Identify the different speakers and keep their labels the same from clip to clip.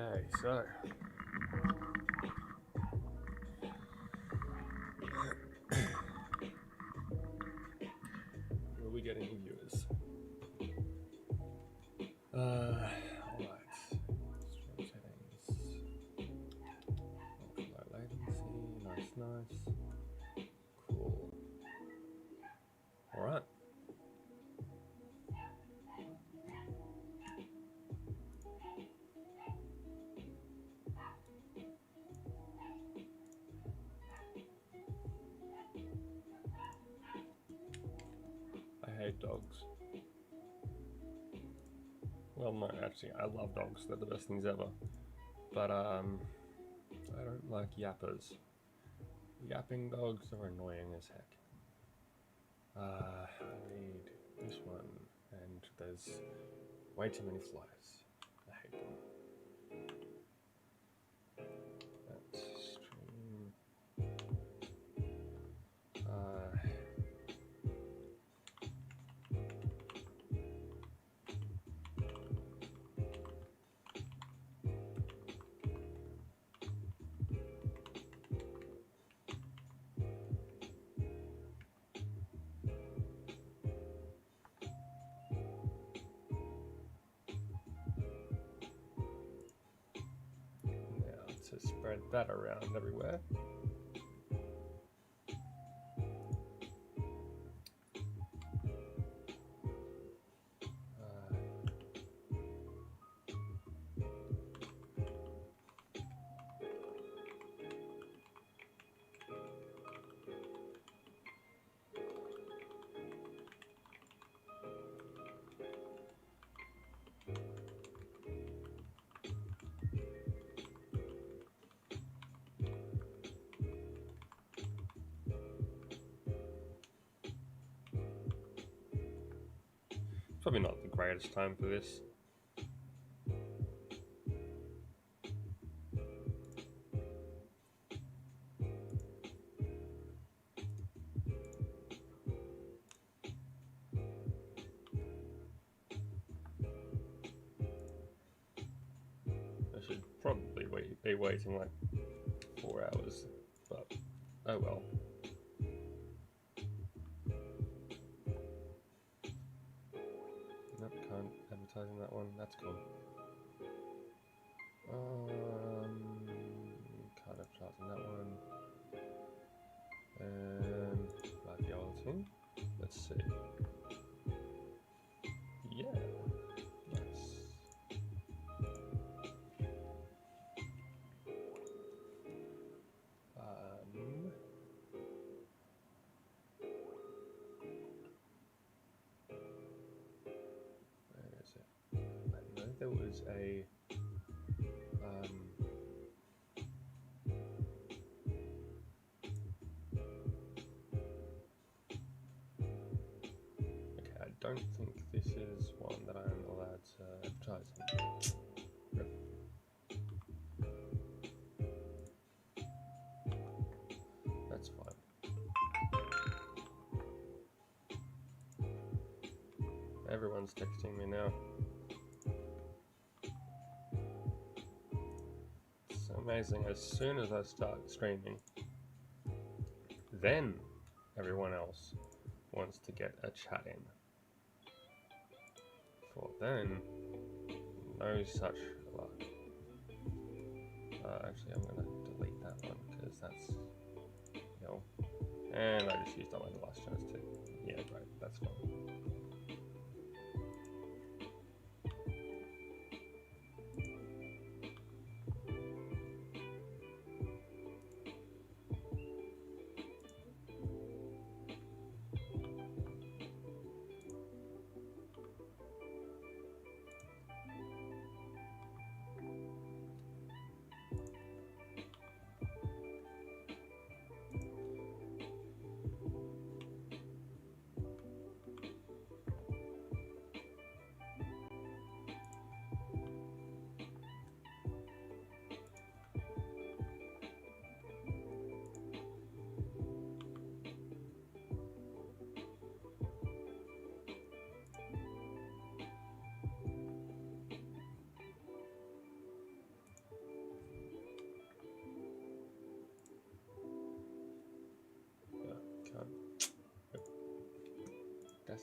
Speaker 1: Okay, so will we get any viewers? Alright. Stream settings. Ultra low latency. Nice. Cool. Alright. I hate dogs. Well, no, actually, I love dogs. They're the best things ever. But, I don't like yappers. Yapping dogs are annoying as heck. I need this one, and there's way too many flies. I hate them. Let's stream. To spread that around everywhere. Probably not the greatest time for this. I should probably be waiting like 4 hours, but oh well. Nope, can't advertising that one. That's cool. Can't advertising that one. And like the other thing. Let's see. Yeah. Yes. Where is it? I know there was a okay, I don't think this is one that I'm allowed to advertise on. Yep. That's fine. Everyone's texting me now. It's amazing. As soon as I start streaming, then everyone else wants to get a chat in. For then, no such luck. Actually, I'm going to delete that one because that's, you know, and I just used up my last chance too. Yeah, great, that's fine.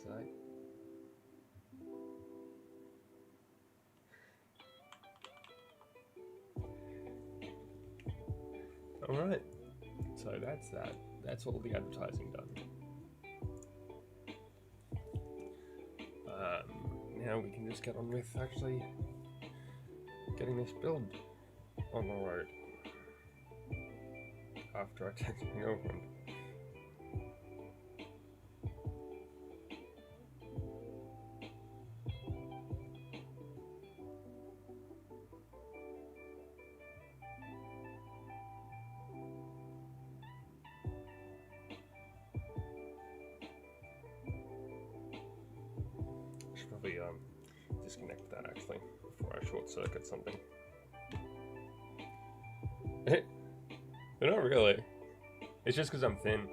Speaker 1: say. Alright, so that's that. That's all the advertising done. Now we can just get on with actually getting this build on the road after I take my girlfriend. I should probably disconnect that actually before I short circuit something. But not really. It's just because I'm thin.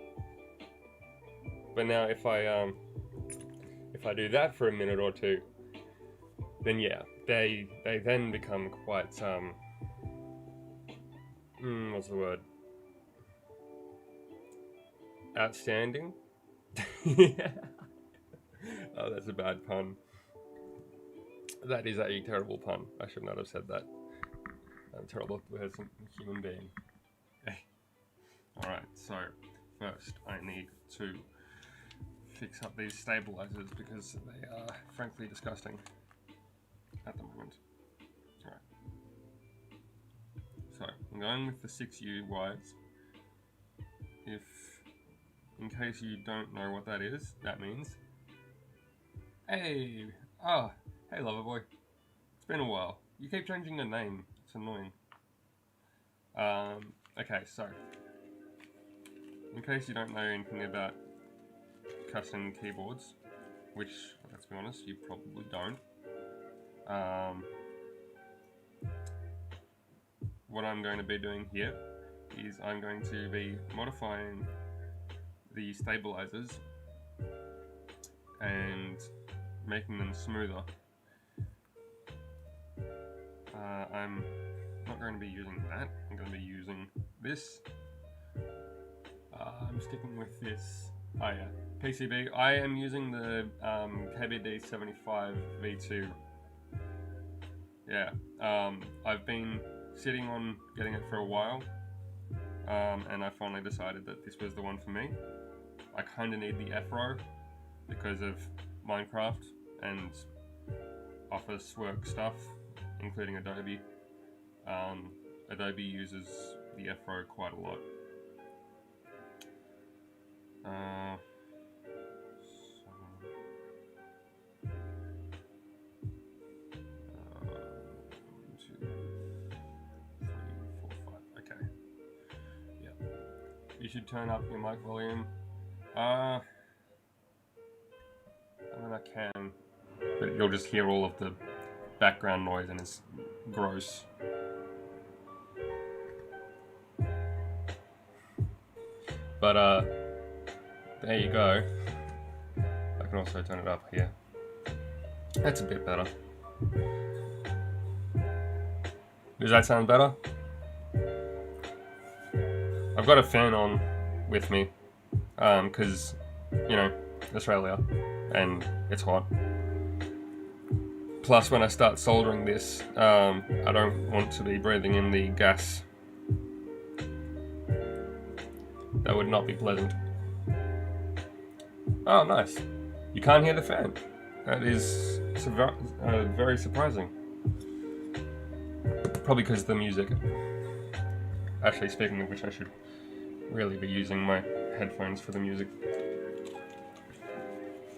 Speaker 1: But now if I do that for a minute or two, then yeah, they then become quite what's the word? Outstanding. Yeah. Oh, that's a bad pun. That is a terrible pun. I should not have said that. I'm terrible as a human being. Alright, so first I need to fix up these stabilizers because they are frankly disgusting at the moment. Alright. So I'm going with the 6U wides. In case you don't know what that is, that means hey, hey lover boy. It's been a while. You keep changing your name. It's annoying. Okay, so in case you don't know anything about custom keyboards, which, let's be honest, you probably don't. What I'm going to be doing here is I'm going to be modifying the stabilizers and making them smoother. I'm not going to be using that. I'm going to be using this. I'm sticking with this. Oh yeah, PCB. I am using the KBD75 V2. Yeah, I've been sitting on getting it for a while, and I finally decided that this was the one for me. I kind of need the F-row because of Minecraft and office work stuff, including Adobe. Adobe uses the F-row quite a lot. Okay. Yeah. You should turn up your mic volume. I mean, I can, but you'll just hear all of the background noise and it's gross. But there you go. I can also turn it up here. That's a bit better. Does that sound better? I've got a fan on with me, because, you know, Australia, and it's hot. Plus, when I start soldering this, I don't want to be breathing in the gas. That would not be pleasant. Oh, nice. You can't hear the fan. That is very surprising. Probably because of the music. Actually, speaking of which, I should really be using my headphones for the music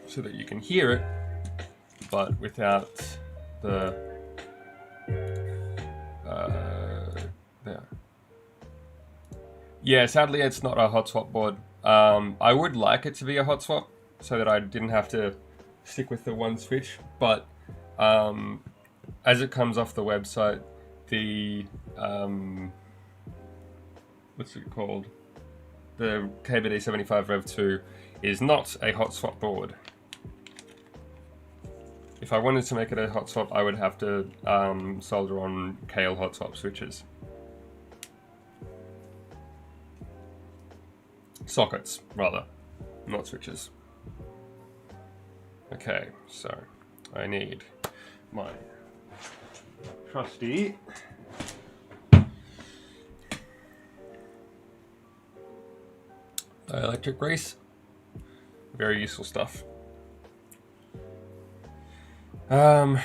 Speaker 1: so that you can hear it, but without the there. Yeah, sadly it's not a hot swap board. I would like it to be a hot swap so that I didn't have to stick with the one switch, but as it comes off the website, the what's it called? The KBD75 Rev 2 is not a hot swap board. If I wanted to make it a hot swap, I would have to solder on Kale hot swap switches. Sockets, rather, not switches. Okay, so I need my trusty electric grease. Very useful stuff. All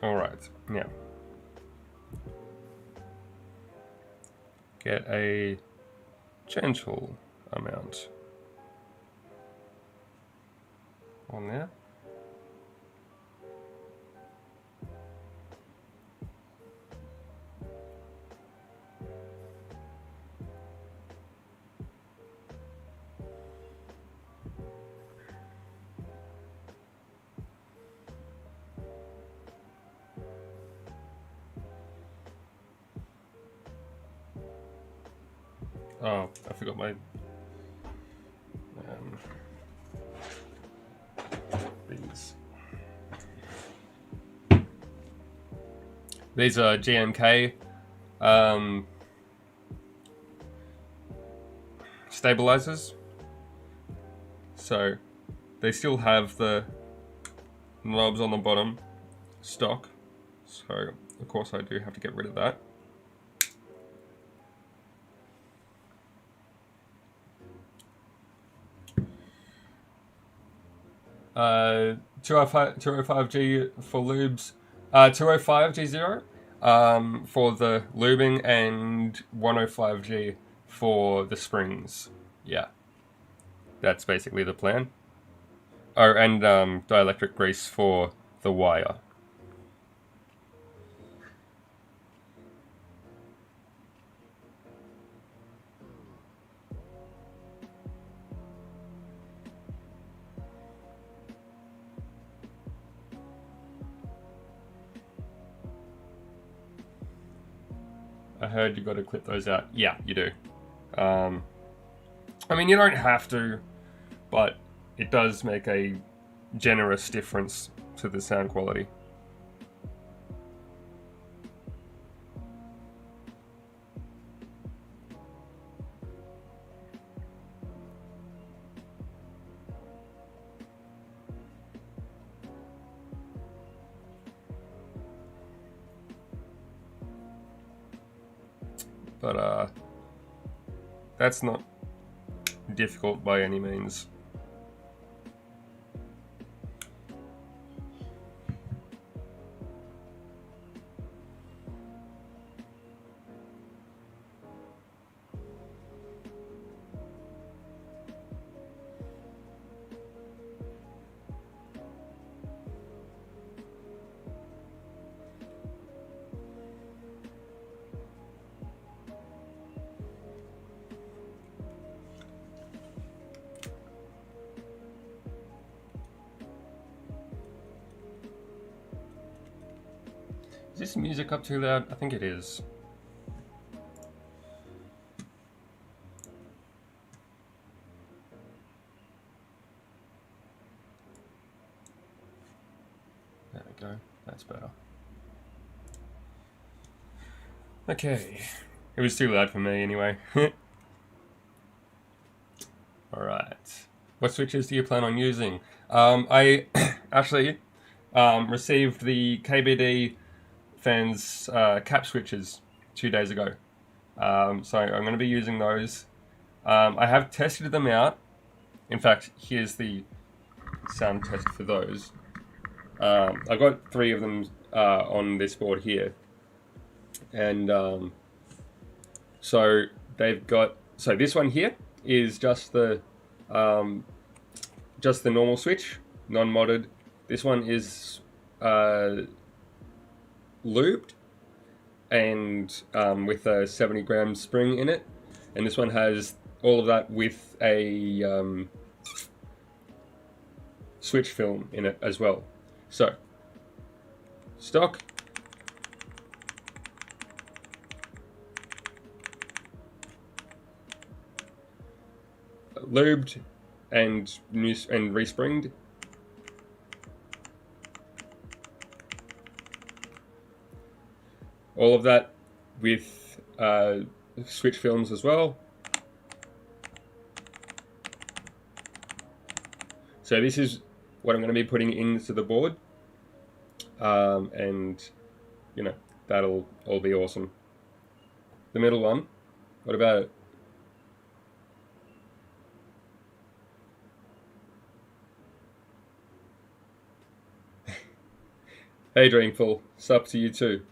Speaker 1: right, now get a gentle amount on there. Oh, I forgot my these are GMK stabilizers, so they still have the knobs on the bottom stock, so of course I do have to get rid of that. 205G for lubes, 205G0 for the lubing, and 105G for the springs. Yeah, that's basically the plan. Oh, and dielectric grease for the wire. I heard you got to clip those out. Yeah, you do. I mean, you don't have to, but it does make a generous difference to the sound quality. But that's not difficult by any means. Is this music up too loud? I think it is. There we go. That's better. Okay. It was too loud for me anyway. Alright. What switches do you plan on using? I actually received the KBD fans cap switches 2 days ago. So I'm going to be using those. I have tested them out. In fact, here's the sound test for those. I got 3 of them on this board here. And so they've got, so this one here is just the normal switch, non-modded. This one is lubed and with a 70 gram spring in it, and this one has all of that with a switch film in it as well. So stock, lubed and respringed. All of that with switch films as well. So this is what I'm going to be putting into the board. And, you know, that'll all be awesome. The middle one, what about it? Hey Dreamful, sup to you too.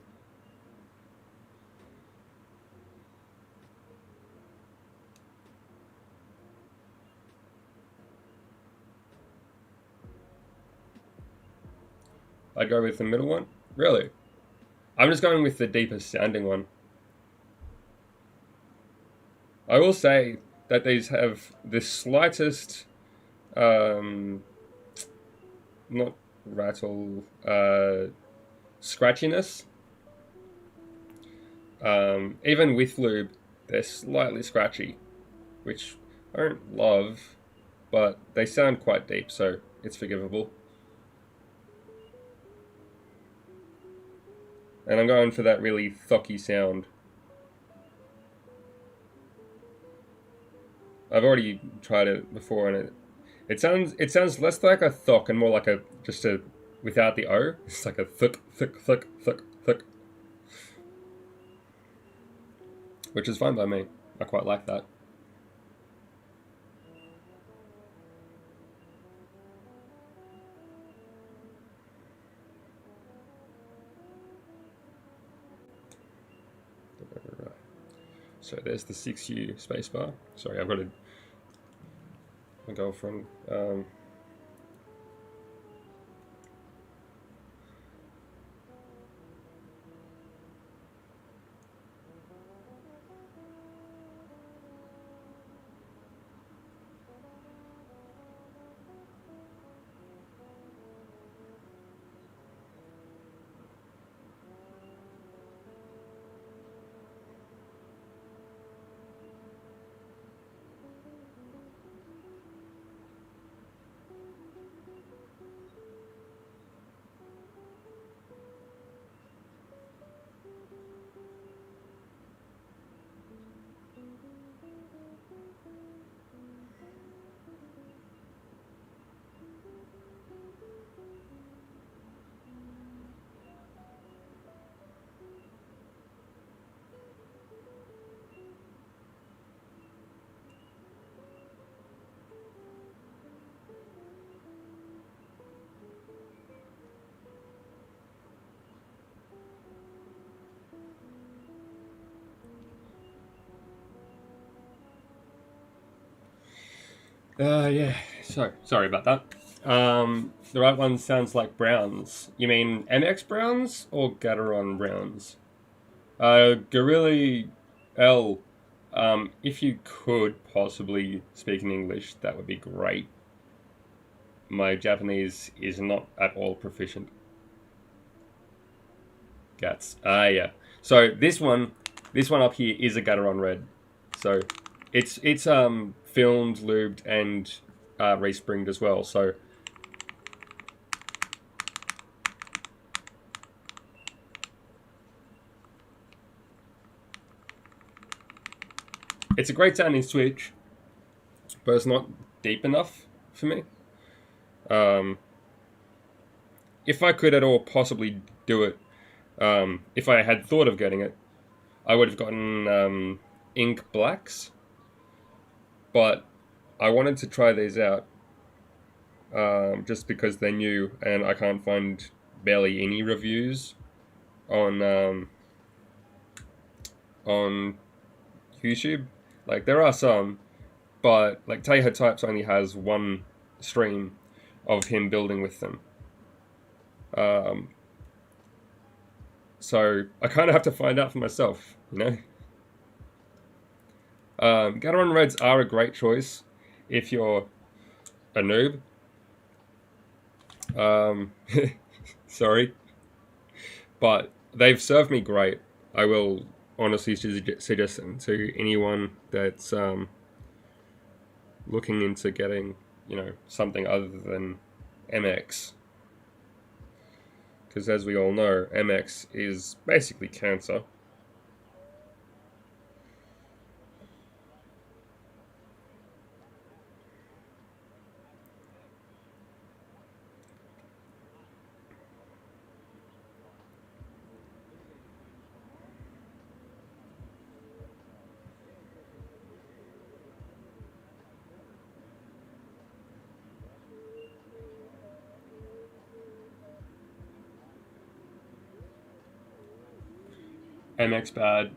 Speaker 1: I'd go with the middle one. Really? I'm just going with the deepest sounding one. I will say that these have the slightest, not rattle, scratchiness. Even with lube, they're slightly scratchy, which I don't love, but they sound quite deep, so it's forgivable. And I'm going for that really thocky sound. I've already tried it before, and it sounds less like a thock and more like a just a without the O. It's like a thuck, which is fine by me. I quite like that. So there's the 6U spacebar. Sorry, I've got my girlfriend. Yeah. Sorry about that. The right one sounds like browns. You mean MX browns or Gateron browns? Gorilla L. If you could possibly speak in English, that would be great. My Japanese is not at all proficient. Gats. Yeah. So this one up here is a Gateron Red. So it's filmed, lubed, and respringed as well. So it's a great sounding switch, but it's not deep enough for me. If I could at all possibly do it, if I had thought of getting it, I would have gotten ink blacks. But I wanted to try these out just because they're new, and I can't find barely any reviews on YouTube. Like there are some, but like Taiho Types only has one stream of him building with them. So I kind of have to find out for myself, you know. Gateron Reds are a great choice if you're a noob. Sorry, but they've served me great. I will honestly suggest them to anyone that's looking into getting, you know, something other than MX. Because as we all know, MX is basically cancer. MX bad.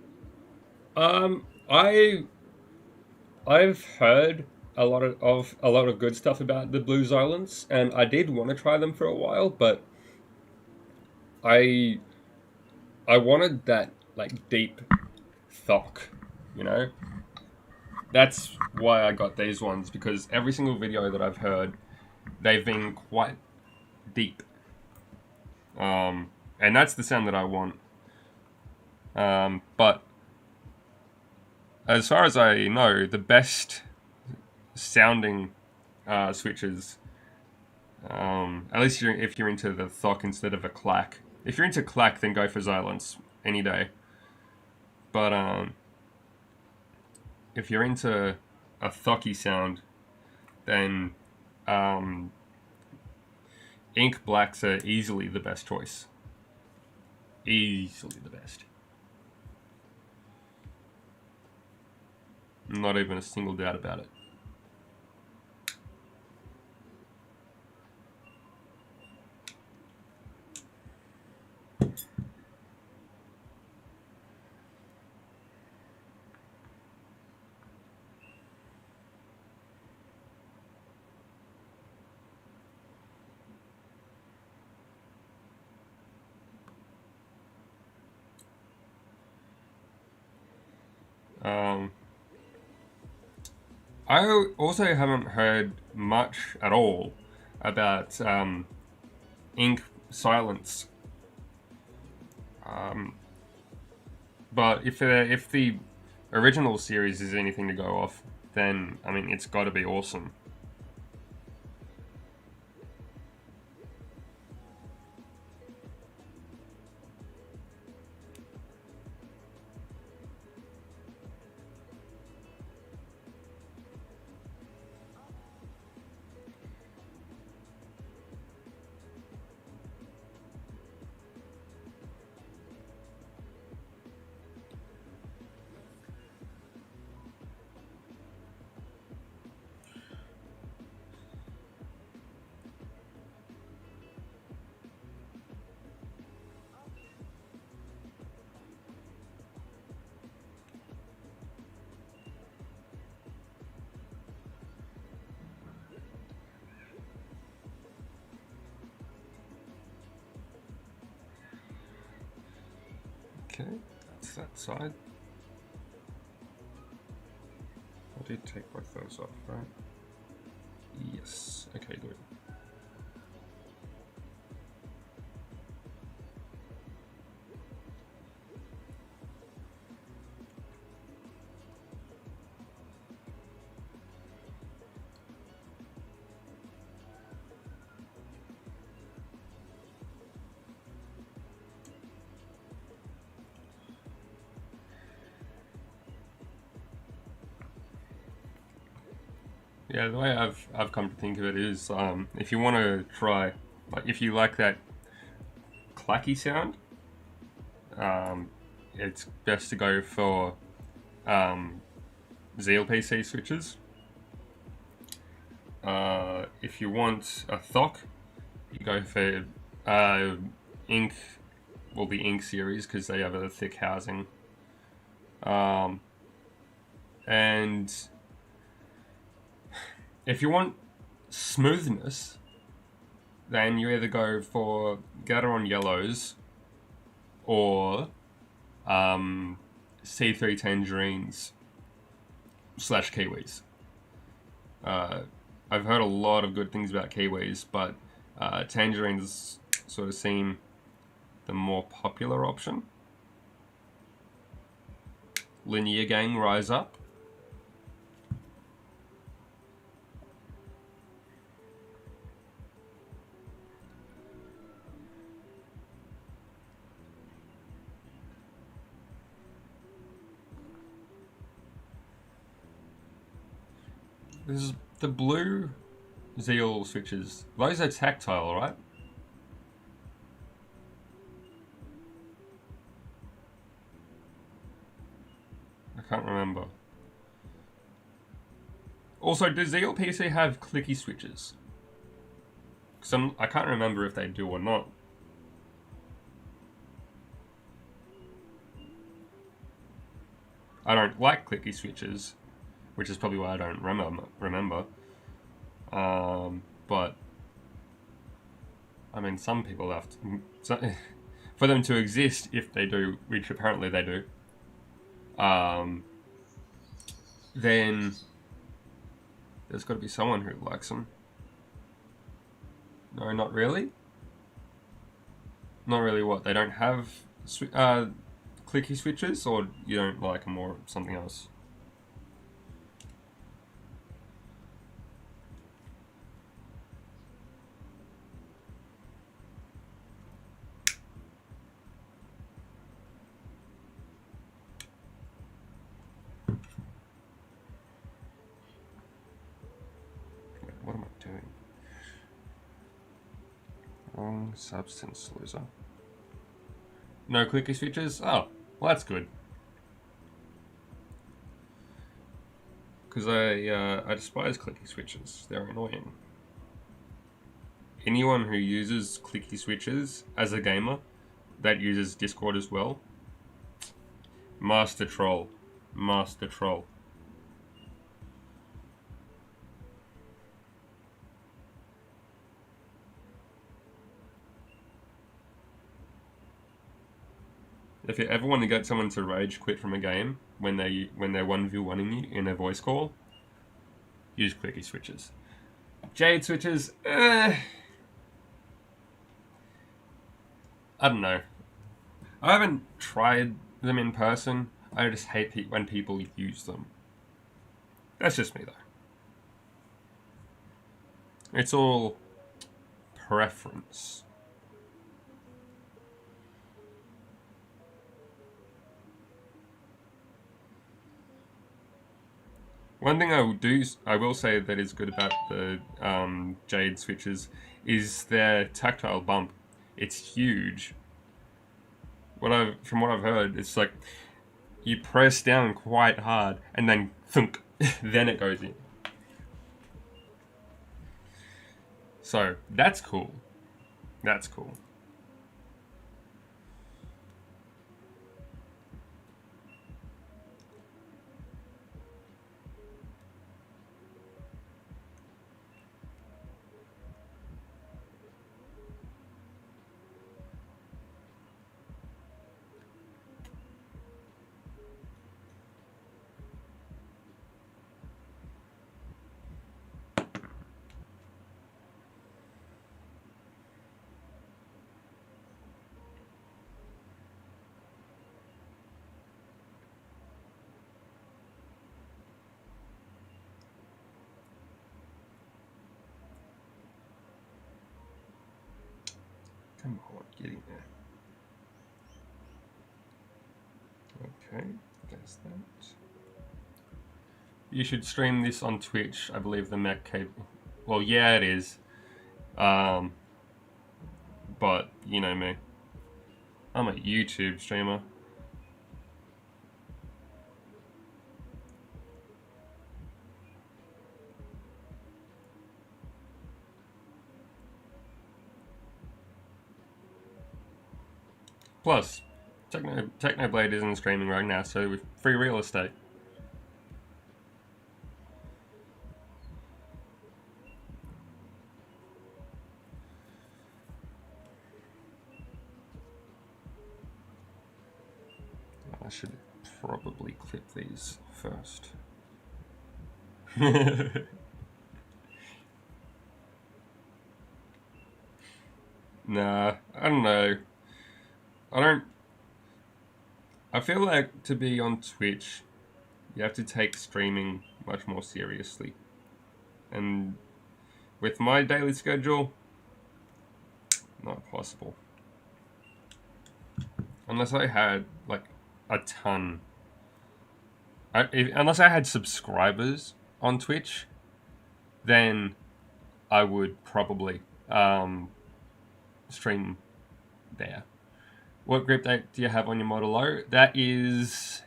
Speaker 1: I've heard a lot of good stuff about the Blues Islands, and I did want to try them for a while, but I I wanted that like deep thock, you know. That's why I got these ones, because every single video that I've heard, they've been quite deep, and that's the sound that I want. But as far as I know, the best sounding switches, at least if you're into the thock instead of a clack. If you're into clack, then go for Xylence any day. But if you're into a thocky sound, then ink blacks are easily the best choice. Easily the best. Not even a single doubt about it. I also haven't heard much at all about ink silence. But if the original series is anything to go off, then I mean it's got to be awesome. Okay, that's that side. I did take both those off, right? Yes. Okay, good. Yeah, the way I've come to think of it is, if you want to try, like, if you like that clacky sound, it's best to go for ZLPC switches. If you want a thock, you go for Ink, well, the Ink series, because they have a thick housing. And if you want smoothness, then you either go for Gateron Yellows or C3 Tangerines / Kiwis. I've heard a lot of good things about Kiwis, but Tangerines sort of seem the more popular option. Linear Gang, rise up. This is the blue Zeal switches. Those are tactile, right? I can't remember. Also, does Zeal PC have clicky switches? Because I can't remember if they do or not. I don't like clicky switches, which is probably why I don't remember. But I mean, some people have to, for them to exist, if they do, which apparently they do, then there's got to be someone who likes them. No, not really. Not really what? They don't have clicky switches, or you don't like them, or something else? What am I doing? Wrong substance, loser. No clicky switches? Oh, well that's good. Because I despise clicky switches. They're annoying. Anyone who uses clicky switches as a gamer, that uses Discord as well, master troll. Master troll. If you ever want to get someone to rage quit from a game when they're 1v1ing you in a voice call, use clicky switches. Jade switches, I don't know. I haven't tried them in person. I just hate when people use them. That's just me though. It's all preference. One thing I will say that is good about the Jade switches is their tactile bump. It's huge. From what I've heard, it's like you press down quite hard and then thunk, then it goes in. So that's cool. That's cool. Come on, get in there. Okay, there's that. You should stream this on Twitch. I believe the mech cable. Well, yeah, it is. But you know me. I'm a YouTube streamer. Plus, Technoblade isn't streaming right now, so with free real estate. I should probably clip these first. Nah, I don't know. I feel like to be on Twitch, you have to take streaming much more seriously. And with my daily schedule, not possible. Unless I had, like, a ton. Unless I had subscribers on Twitch, then I would probably stream there. What grip date do you have on your Model O? That is...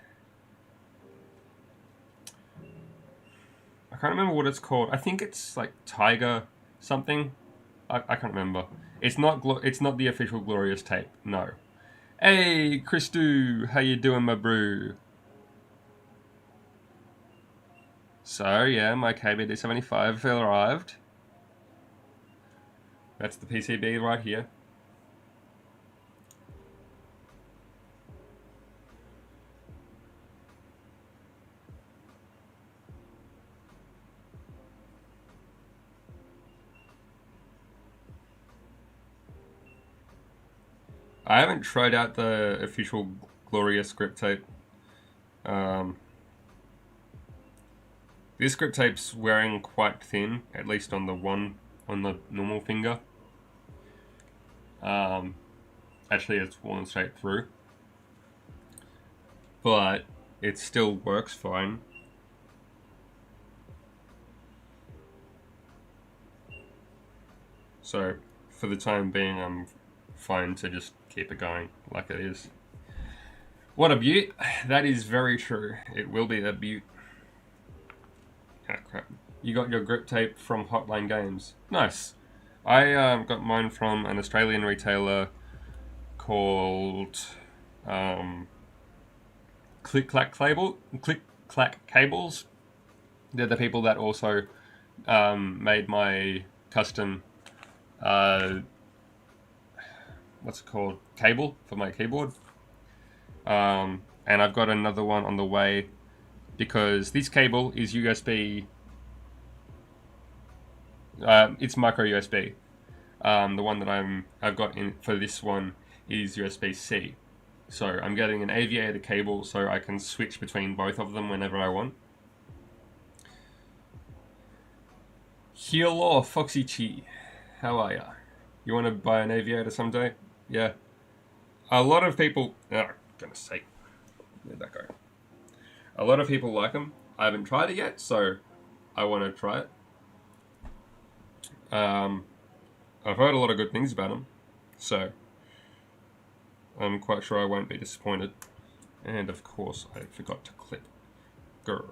Speaker 1: I can't remember what it's called. I think it's like Tiger something. I can't remember. It's not the official Glorious tape. No. Hey, Christu, how you doing, my brew? So yeah, my KBD75 arrived. That's the PCB right here. I haven't tried out the official Glorious grip tape. This grip tape's wearing quite thin, at least on the normal finger. Actually, it's worn straight through, but it still works fine. So, for the time being, I'm fine to just keep it going like it is. What a beaut! That is very true. It will be a beaut. Ah, crap. You got your grip tape from Hotline Games. Nice. I got mine from an Australian retailer called Click Clack Cables. They're the people that also made my custom what's it called, cable for my keyboard. And I've got another one on the way because this cable is USB. It's micro USB. The one that I've got in for this one is USB-C. So I'm getting an aviator cable so I can switch between both of them whenever I want. Hello, Foxy Chi. How are ya? You want to buy an aviator someday? Yeah. A lot of people... Oh, goodness sake. Where'd that go? A lot of people like them. I haven't tried it yet, so I want to try it. I've heard a lot of good things about them, so I'm quite sure I won't be disappointed. And of course, I forgot to clip. Grr.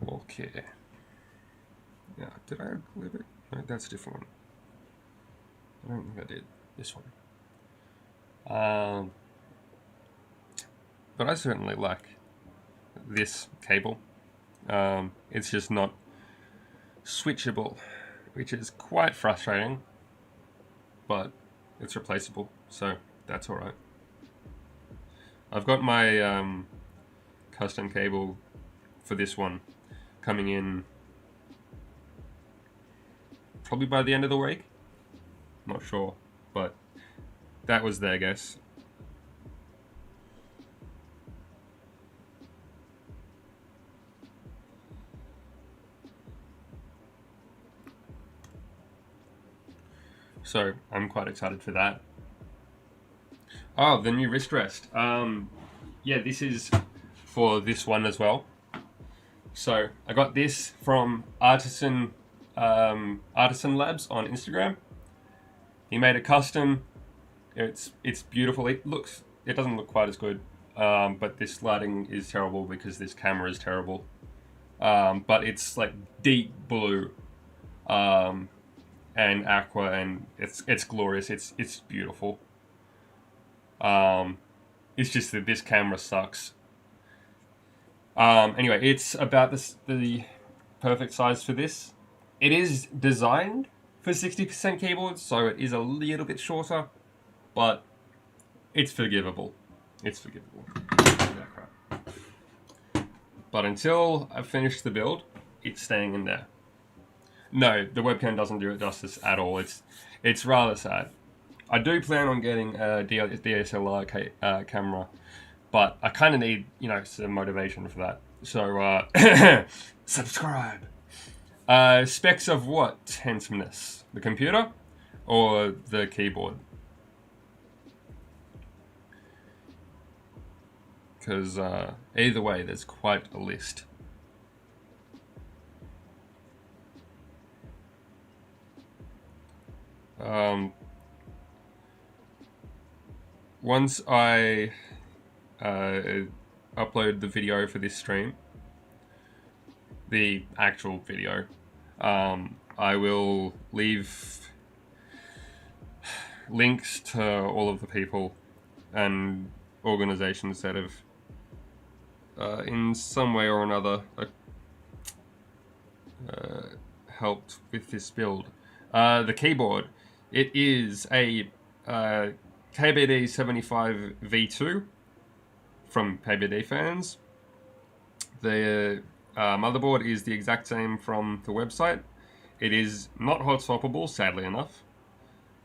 Speaker 1: Okay. Yeah, did I clip it? No, that's a different one. I don't think I did. This one. But I certainly like this cable. It's just not switchable, which is quite frustrating, but it's replaceable, so that's alright. I've got my custom cable for this one coming in probably by the end of the week. Not sure, but that was their guess. So I'm quite excited for that. Oh, the new wrist rest. Yeah, this is for this one as well. So I got this from Artisan Labs on Instagram. He made a custom. It's beautiful. It doesn't look quite as good, but this lighting is terrible because this camera is terrible. But it's like deep blue, and aqua, and it's glorious. It's beautiful. It's just that this camera sucks. Anyway, it's about the perfect size for this. It is designed for 60% keyboards, so it is a little bit shorter, but it's forgivable. It's forgivable. Yeah, crap. But until I've finished the build, it's staying in there. No, the webcam doesn't do it justice at all. It's rather sad. I do plan on getting a DSLR camera, but I kind of need, some motivation for that. So, subscribe. Specs of what? Handsomeness? The computer or the keyboard? Because either way, there's quite a list. Once I upload the video for this stream, the actual video, I will leave links to all of the people and organizations that have in some way or another helped with this build. The keyboard, it is a KBD 75 V2 from KBD fans. The motherboard is the exact same from the website. It is not hot swappable, sadly enough,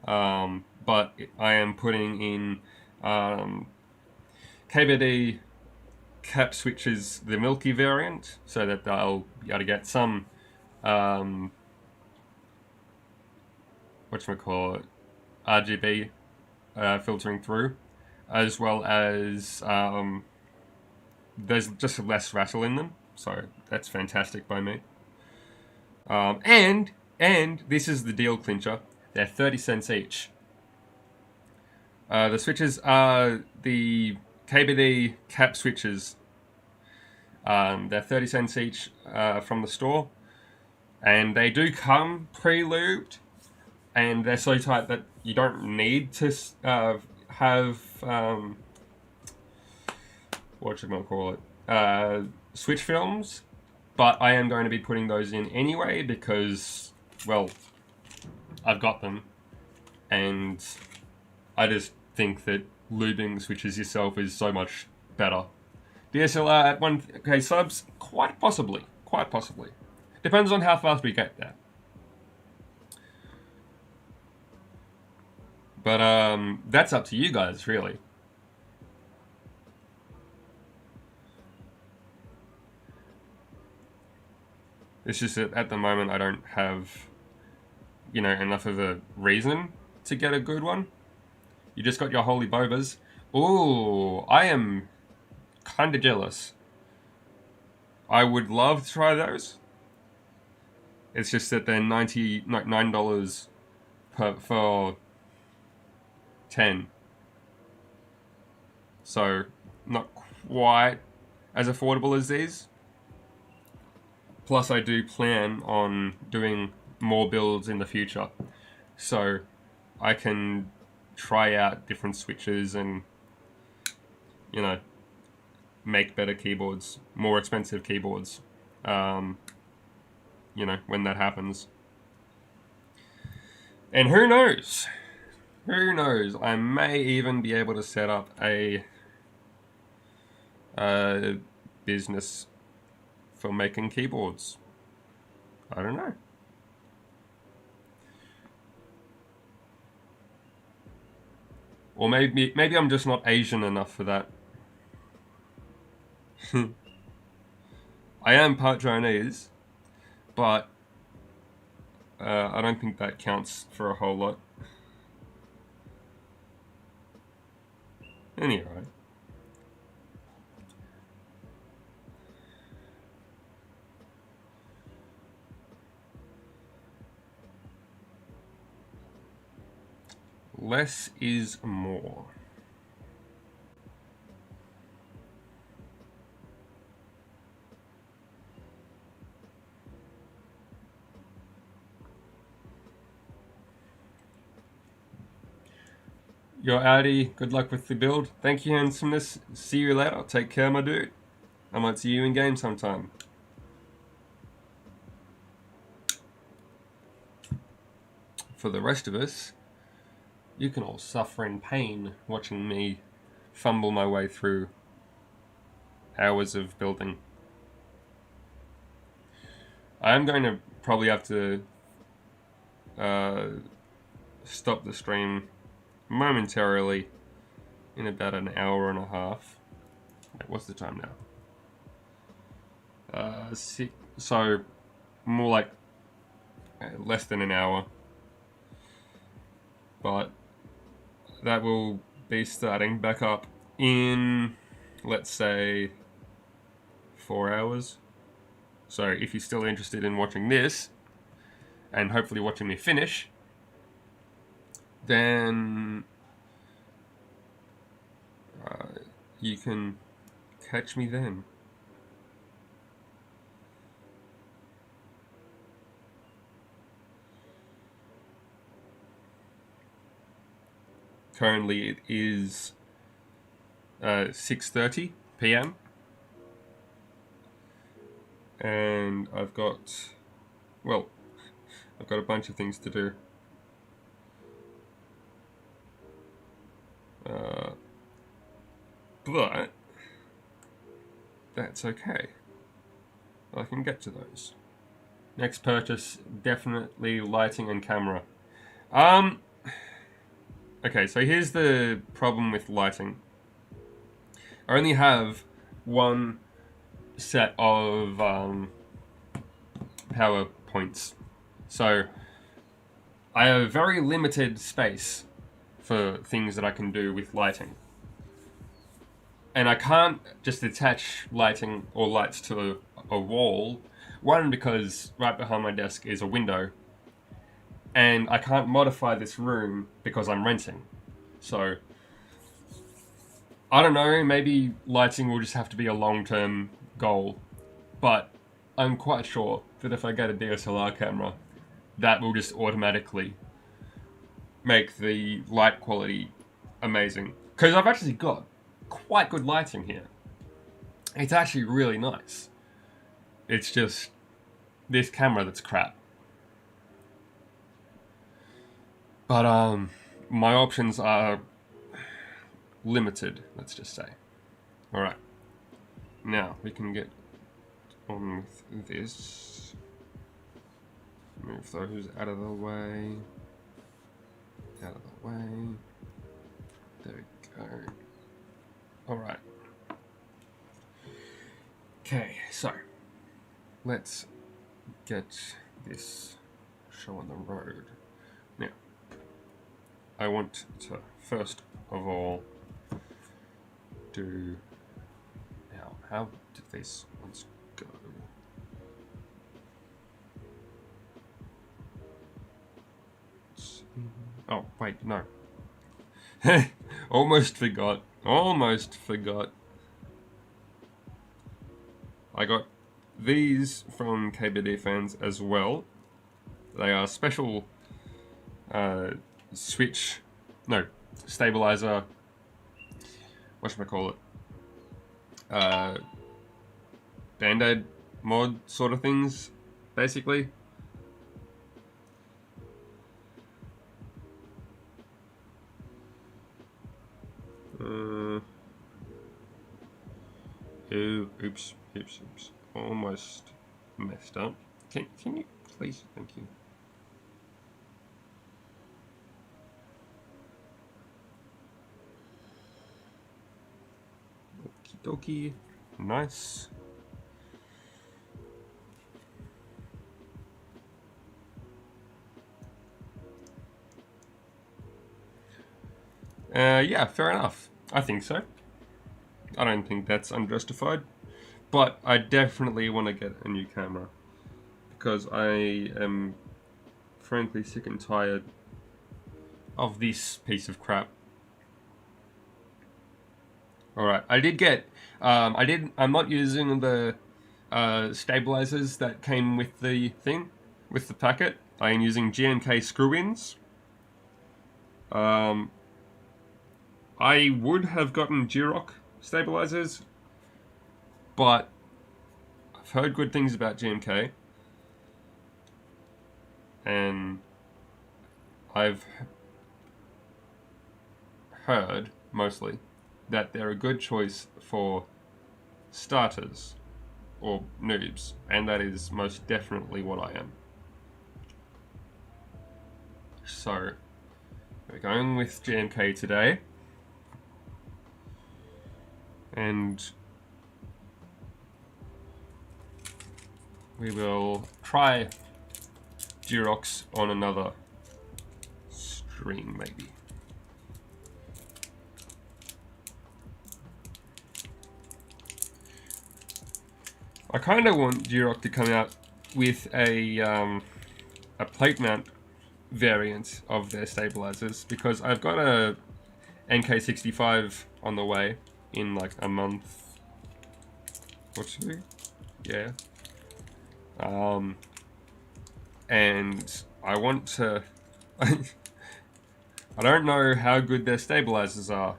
Speaker 1: but I am putting in KBD cap switches, the Milky variant, so that I'll be able to get some whatchamacallit, RGB filtering through, as well as there's just less rattle in them, so that's fantastic by me. And this is the deal clincher, they're 30 cents each. The switches are the KBD cap switches. They're 30 cents each from the store, and they do come pre-lubed, and they're so tight that you don't need to have switch films, but I am going to be putting those in anyway because, well, I've got them, and I just think that lubing switches yourself is so much better. DSLR at 1K subs? Quite possibly. Depends on how fast we get there. But that's up to you guys, really. It's just that at the moment I don't have, enough of a reason to get a good one. You just got your holy bobas. Ooh, I am kind of jealous. I would love to try those. It's just that they're $9 for 10. So not quite as affordable as these. Plus I do plan on doing more builds in the future. So I can try out different switches and, make better keyboards, more expensive keyboards, when that happens. And who knows? I may even be able to set up a business for making keyboards. I don't know. Or maybe I'm just not Asian enough for that. I am part Chinese, but I don't think that counts for a whole lot. Anyway. Less is more. Yo, Audi, good luck with the build. Thank you, handsomeness. See you later. Take care, my dude. I might see you in game sometime. For the rest of us, you can all suffer in pain watching me fumble my way through hours of building. I am going to probably have to stop the stream momentarily in about an hour and a half. Wait, what's the time now? So more like less than an hour. But that will be starting back up in, let's say, 4 hours. So if you're still interested in watching this, and hopefully watching me finish, then you can Catch me then. Currently it is 6:30 p.m. and I've got a bunch of things to do. But that's okay. I can get to those. Next purchase, definitely lighting and camera. Okay, so here's the problem with lighting. I only have one set of power points. So I have very limited space for things that I can do with lighting. And I can't just attach lighting or lights to a wall. One, because right behind my desk is a window. And I can't modify this room because I'm renting. So, I don't know, maybe lighting will just have to be a long-term goal. But I'm quite sure that if I get a DSLR camera, that will just automatically make the light quality amazing. Because I've actually got quite good lighting here. It's actually really nice. It's just this camera that's crap. But my options are limited, let's just say. Alright. Now we can get on with this. Move those out of the way. Out of the way. There we go. Alright. Okay, so let's get this show on the road. Now, I want to first of all do. Now, how did these ones go? Oh, wait, no. Almost forgot. Almost forgot. I got these from KBD fans as well. They are special stabilizer, whatchamacallit, Band-Aid mod sort of things, basically. Oops. Almost messed up. Can you please? Thank you. Okie dokie. Nice. Yeah, fair enough. I think so. I don't think that's unjustified. But I definitely want to get a new camera. Because I am frankly sick and tired of this piece of crap. Alright, I did get... I'm not using the stabilizers that came with the thing, with the packet. I am using GMK screw-ins. I would have gotten G-Rock stabilizers, but I've heard good things about GMK, and I've heard, mostly, that they're a good choice for starters, or noobs, and that is most definitely what I am. So, we're going with GMK today. And we will try G-Rocks on another stream, maybe. I kind of want G-Rock to come out with a plate mount variant of their stabilizers, because I've got a NK65 on the way in like a month or two. Yeah. And I want to... I don't know how good their stabilizers are.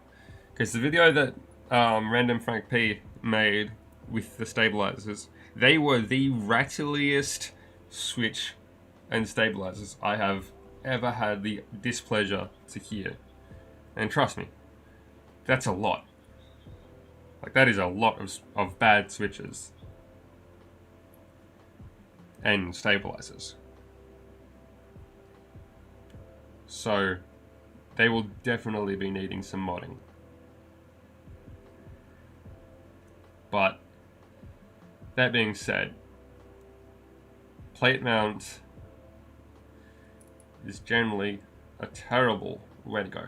Speaker 1: Because the video that Random Frank P made with the stabilizers, they were the rattliest switch and stabilizers I have ever had the displeasure to hear. And trust me, that's a lot. Like, that is a lot of bad switches and stabilizers. So they will definitely be needing some modding. But that being said, plate mount is generally a terrible way to go.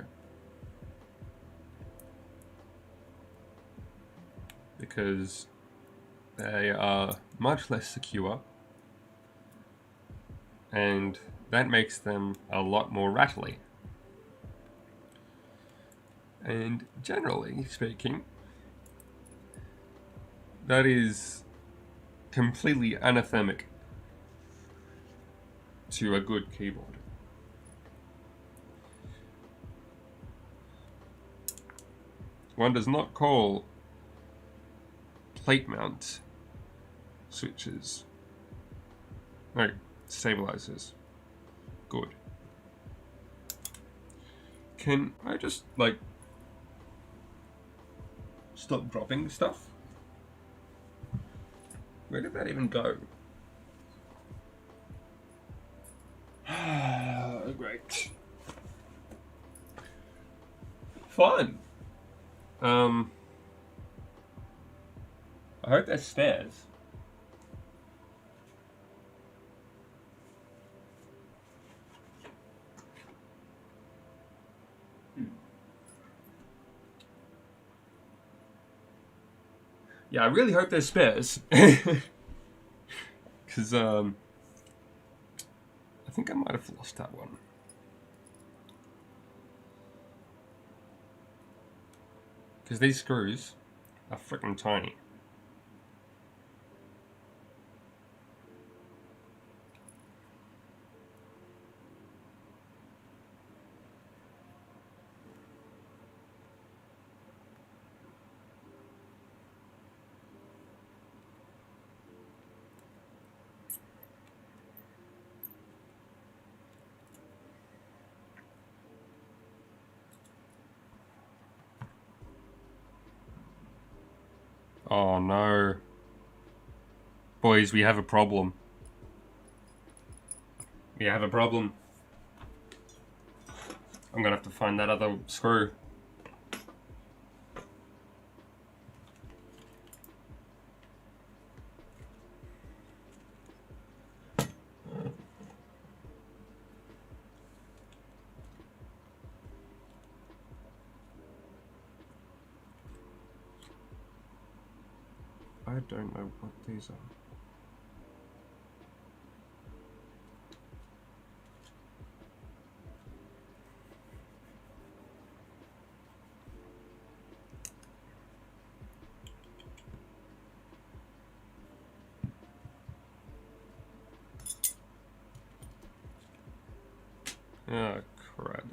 Speaker 1: Because they are much less secure, and that makes them a lot more rattly. And generally speaking, that is completely anathemic to a good keyboard. One does not call plate mount switches, no, stabilizers, good. Can I just, like, stop dropping stuff? Where did that even go? Great. Fun. I hope there's spares. Yeah, I really hope there's spares. Because, I think I might have lost that one. Because these screws are freaking tiny. Oh no. Boys, we have a problem. We have a problem. I'm gonna have to find that other screw. I don't know what these are. Oh, crud.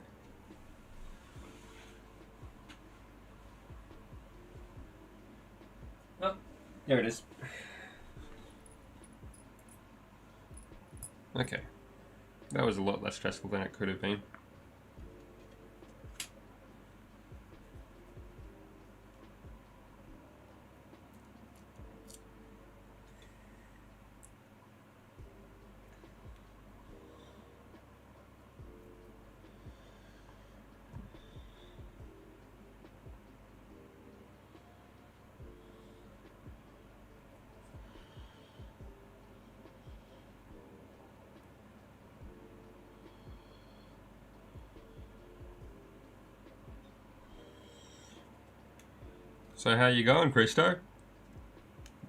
Speaker 1: Oh, there it is. Okay. That was a lot less stressful than it could have been. So how you going, Christo?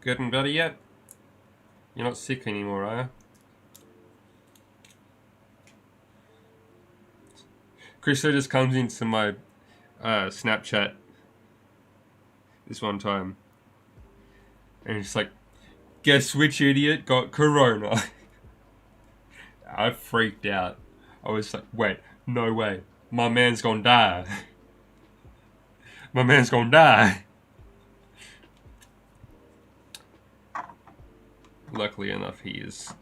Speaker 1: Getting better yet? You're not sick anymore, are you? Christo just comes into my Snapchat this one time, And it's like, guess which idiot got corona? I freaked out. I was like, wait, no way. My man's gonna die. My man's gonna die. Luckily enough, he is,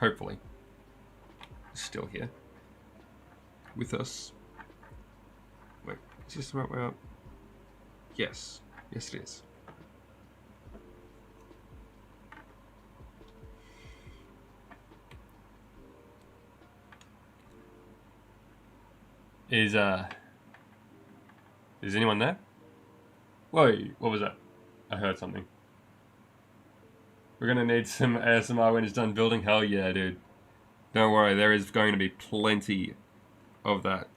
Speaker 1: hopefully, still here with us. Wait, is this the right way up? Yes. Yes, it is. Is anyone there? Whoa, what was that? I heard something. We're gonna need some ASMR when it's done building. Hell yeah, dude. Don't worry, there is going to be plenty of that.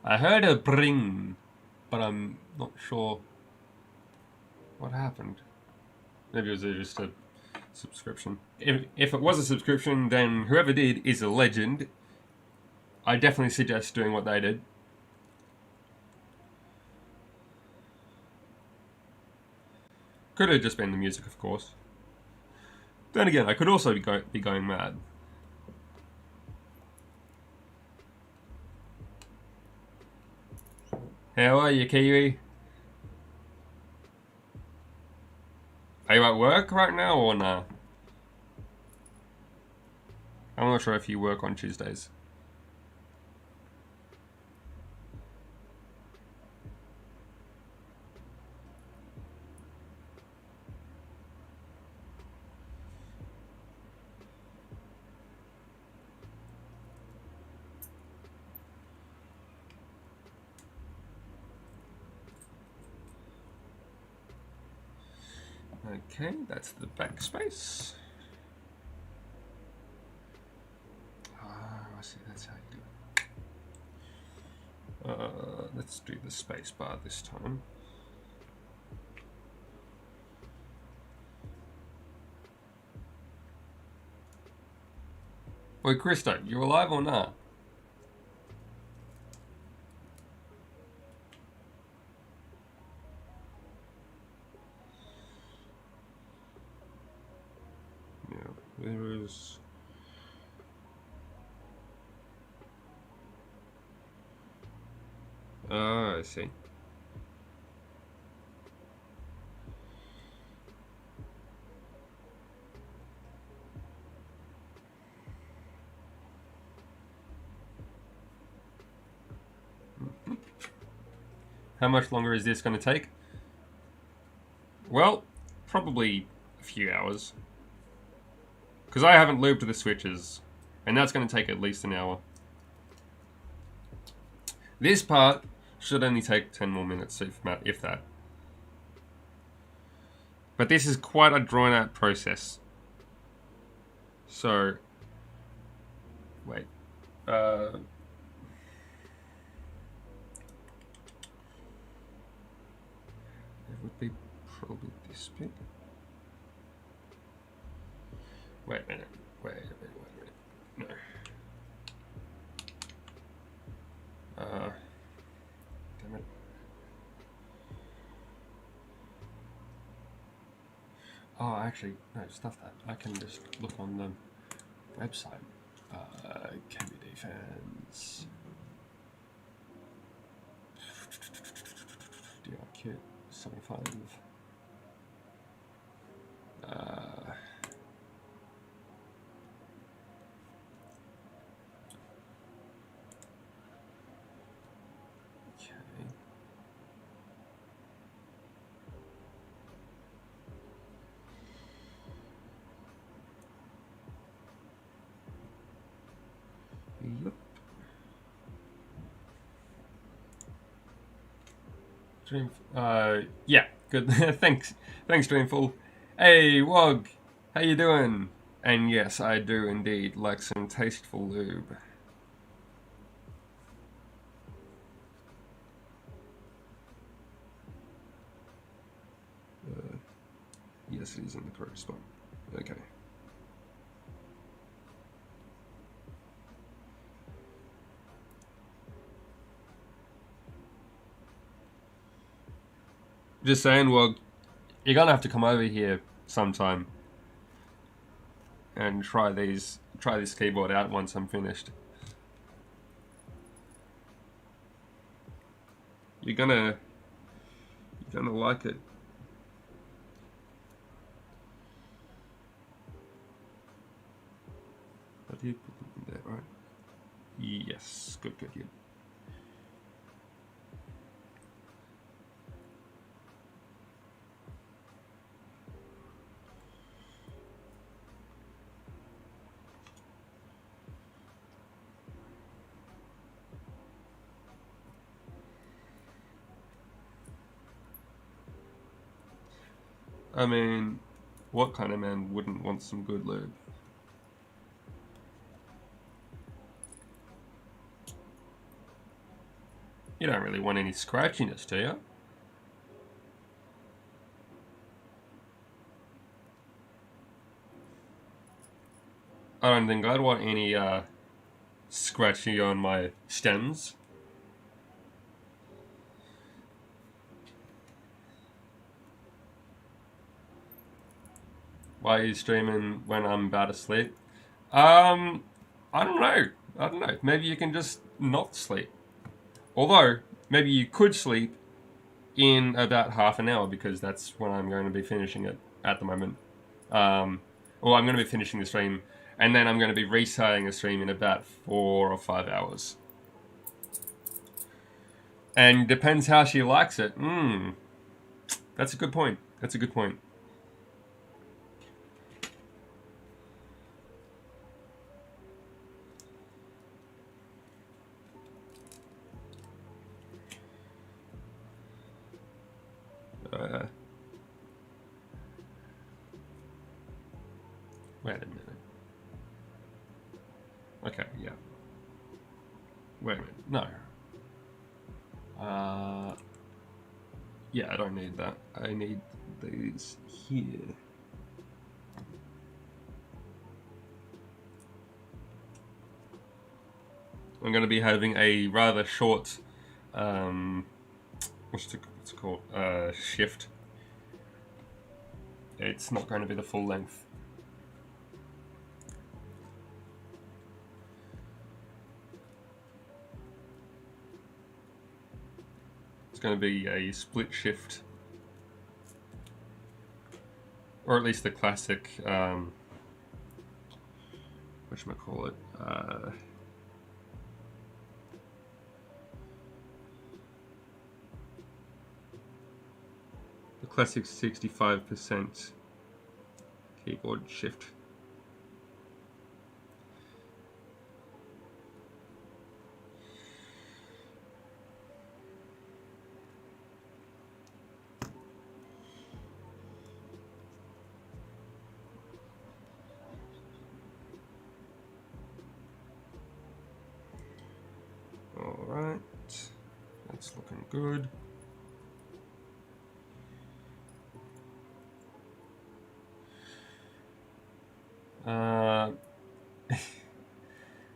Speaker 1: I heard a bring, but I'm not sure what happened. Maybe it was just a subscription. If it was a subscription, then whoever did is a legend. I definitely suggest doing what they did. Could have just been the music, of course. Then again, I could also be going mad. How are you, Kiwi? Are you at work right now or nah? I'm not sure if you work on Tuesdays. Okay, that's the backspace. I see, that's how you do it. Let's do the space bar this time. Wait, Christo, you alive or not? Yeah, there is. I see. How much longer is this going to take? Well, probably a few hours. Because I haven't looped the switches, and that's going to take at least an hour. This part should only take 10 more minutes, if that. But this is quite a drawn-out process. So, wait. It would be probably this big. Wait a minute. Wait a minute. No. Damn it. Oh, actually, no, stuff that. I can just look on the website. KB Defense. DR kit 75. Yep. Yeah, good. Thanks, Dreamful. Hey, Wog, how you doing? And yes, I do indeed like some tasteful lube. Yes, it is in the correct spot. Okay. Just saying, well, you're gonna have to come over here sometime and try this keyboard out once I'm finished. You're gonna like it. I did put them in there, right? Yes, good, yeah. I mean, what kind of man wouldn't want some good lube? You don't really want any scratchiness, do you? I don't think I'd want any scratchy on my stems. Why are you streaming when I'm about to sleep? I don't know. Maybe you can just not sleep. Although, maybe you could sleep in about half an hour because that's when I'm going to be finishing it at the moment. Well, I'm going to be finishing the stream and then I'm going to be restarting the stream in about 4 or 5 hours. And depends how she likes it. That's a good point. Wait a minute. Okay, yeah. Wait a minute. No. Yeah, I don't need that. I need these here. I'm going to be having a rather short, what's it called? Shift. It's not going to be the full length. It's going to be a split shift. Or at least the classic, whatchamacallit, the classic 65% keyboard shift. Alright, that's looking good.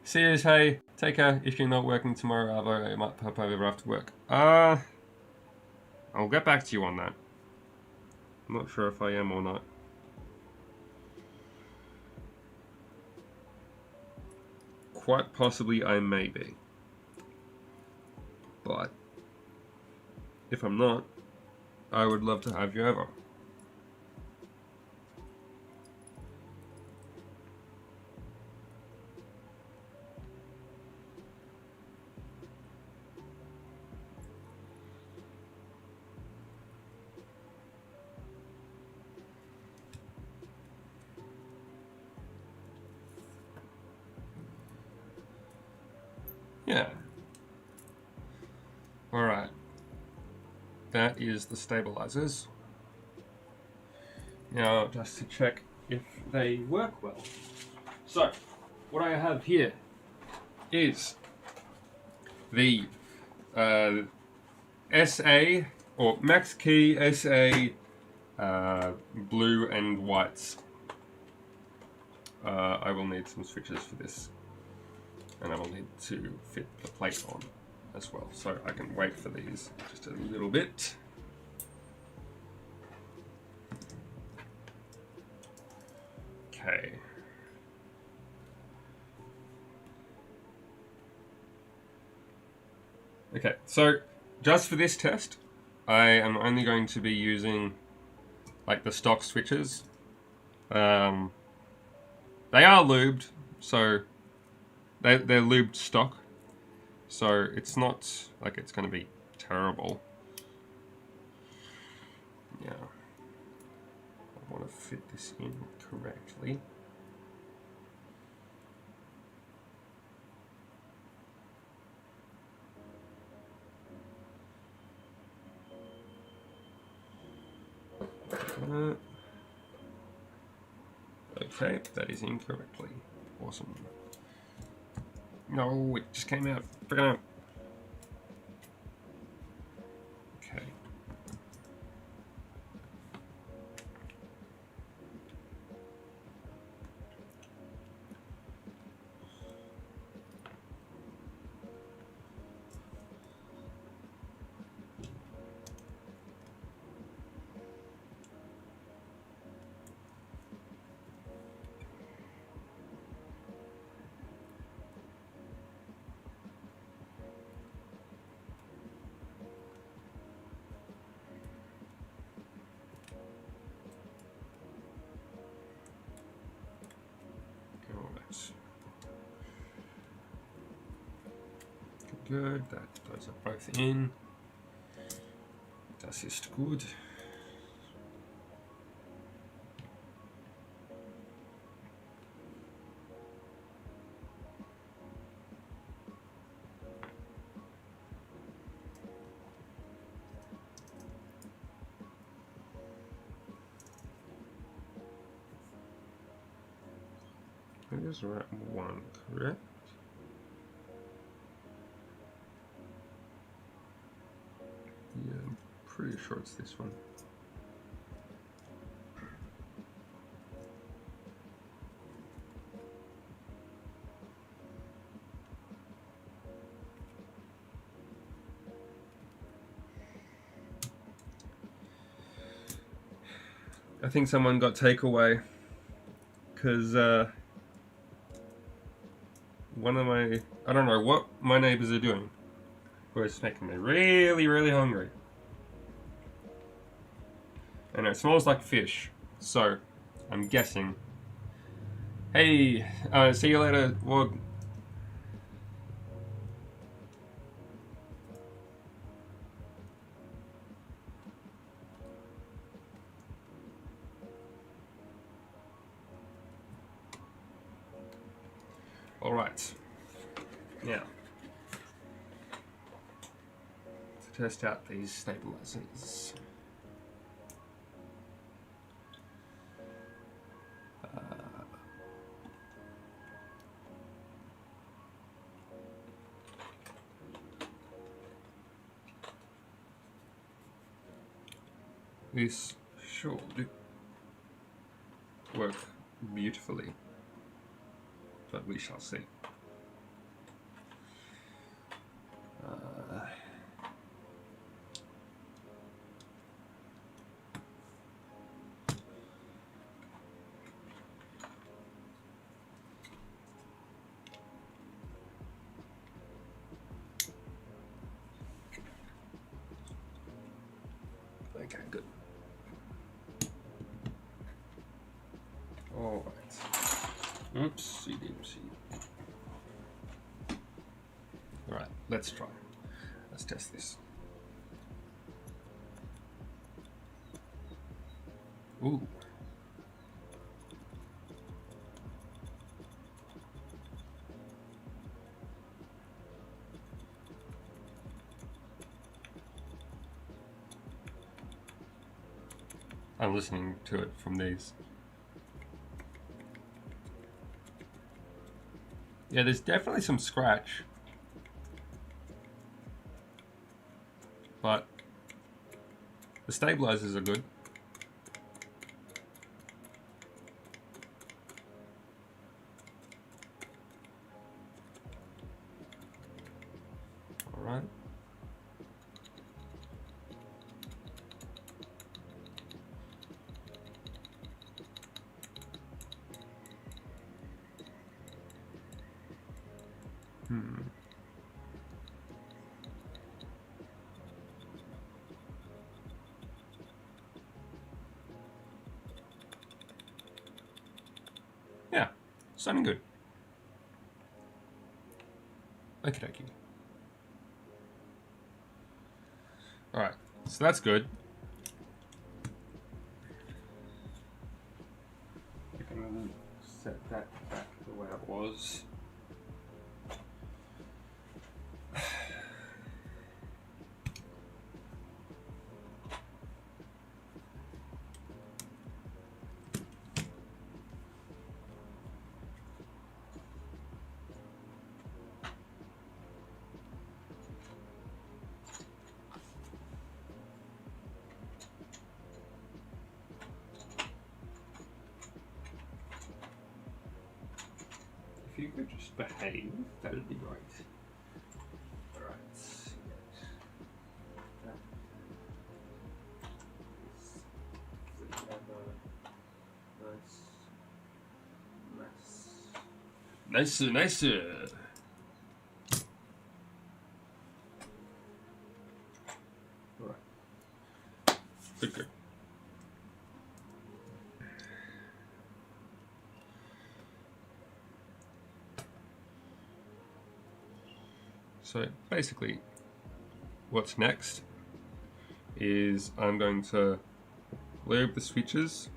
Speaker 1: Sears, hey, take care. If you're not working tomorrow, I might pop over after work. I'll get back to you on that. I'm not sure if I am or not. Quite possibly I may be. But if I'm not, I would love to have you over. Yeah. Alright. That is the stabilizers. Now, just to check if they work well. So, what I have here is the SA, or Max Key SA blue and whites. I will need some switches for this. And I will need to fit the plate on as well. So I can wait for these just a little bit. Okay. Okay, so just for this test, I am only going to be using like the stock switches. They are lubed, so they're lubed stock, so it's not like it's going to be terrible. Yeah, I want to fit this in correctly. Okay, that is incorrectly. Awesome. No, it just came out. Freaking out. Okay. Good, those are both in. Das ist gut. That is right one, correct? Yeah, I'm pretty sure it's this one. I think someone got takeaway because one of my, I don't know what my neighbors are doing, but it's making me really, really hungry. And it smells like fish, so I'm guessing. Hey, see you later, Wog. All right, now to test out these stabilizers. This should work beautifully, but we shall see. Okay, good. All right. Oopsie doopsie. All right, let's try. Let's test this. Ooh. I'm listening to it from these. Yeah, there's definitely some scratch, but the stabilizers are good. All right. Yeah, sounding good. Okie dokie. Alright, so that's good. I can set that back the way it was. If you could just behave, that would be great. Alright. Nice. Alright. Good. So basically, what's next is I'm going to lube the switches,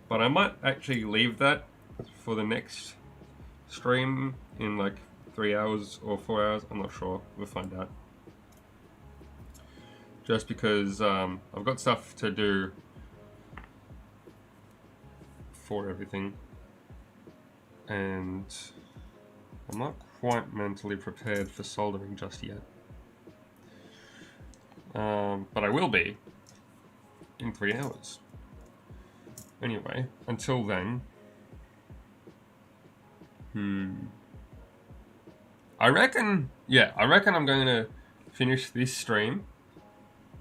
Speaker 1: but I might actually leave that for the next stream in like 3 hours or 4 hours. I'm not sure. We'll find out. Just because I've got stuff to do for everything, and I'm not quite mentally prepared for soldering just yet. But I will be in 3 hours. Anyway, until then, I reckon I'm going to finish this stream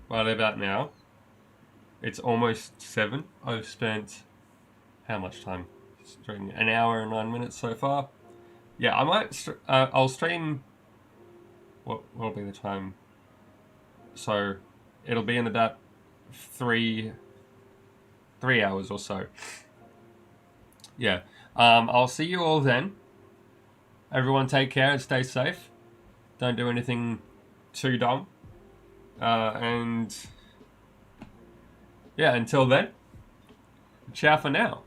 Speaker 1: right about now. It's almost 7. I've spent how much time? Streaming? An hour and 9 minutes so far. Yeah, I might. I'll stream. What'll be the time? So, it'll be in about 3 hours or so. Yeah. I'll see you all then. Everyone, take care and stay safe. Don't do anything too dumb. And yeah, until then, ciao for now.